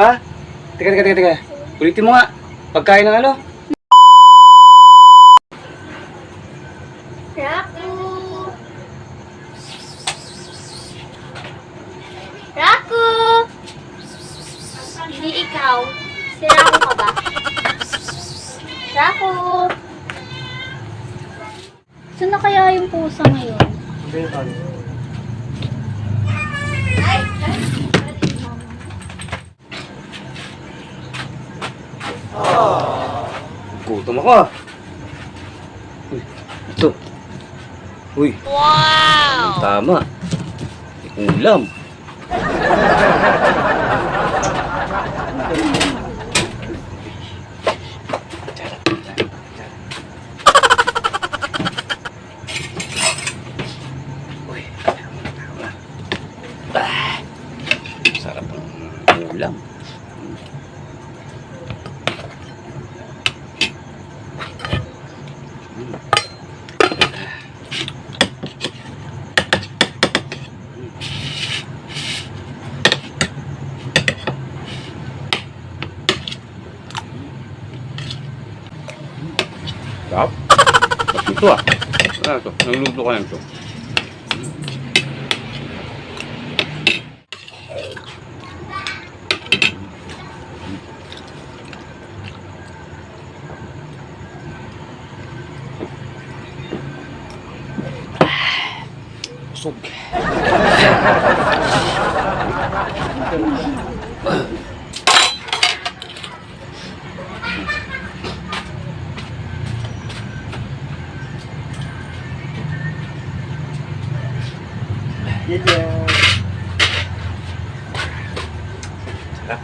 Ha? Teka. Ulitin mo nga. Pagkain ng ano? Raku! Raku! Hindi ikaw. Si Raku ka ba? Raku! Saan na kaya yung pusa ngayon? Gutom ako ah. Uy, ito. Uy. Wow! Tama. May ulam. Uy, tama. Sarap ng ulam. Sarap. Sarap ito ah. Ano ito? Nangluto ka lang ito. Busog. Sarap.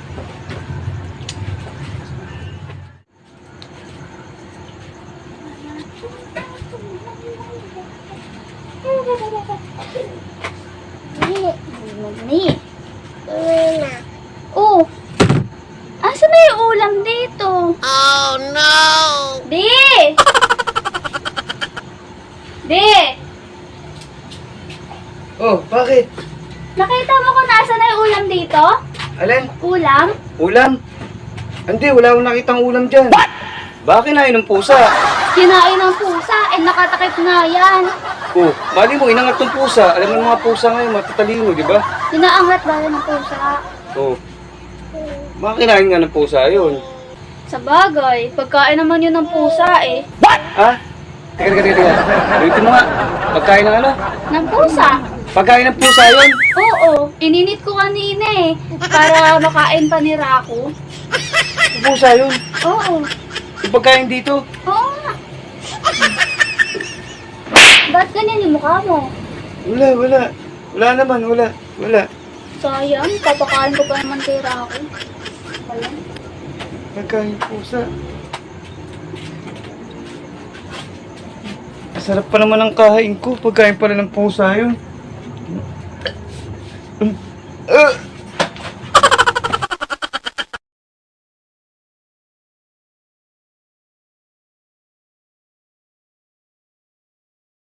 Mami. Oh. Asan na yung ulam dito? Oh no! Di! Di! Oh, bakit? Nakita mo kung nasa na yung ulam dito? Alin? Ulam? Ulam? Hindi, wala akong nakitang ulam dyan. What? Bakit kinain ng pusa? Kinain ng pusa, nakatakip na yan. Oh, mali mo, inangat ng pusa. Alam mo ng mga pusa ngayon, matatalino, di ba? Inaangat ba yan ng pusa? Oh. Bakit kinain nga ng pusa yun? Sa bagay, pagkain naman yun ng pusa eh. Ha? Teka. Ulitin mo nga. Pagkain ng ano? Ng pusa? Pagkain ng pusa yun? Oo, ininit ko kanina eh. Para makain pa ni Raku. Pusa yun? Oo. Yung pagkain dito? Oo nga. Ba't ganyan yung mukha mo? Wala. Wala naman, wala. Sayang, papakain ko pa naman kay Raku. Wala. Pagkain pusa. Sarap pa naman ang kain ko. Pagkain pala ng pusa yun.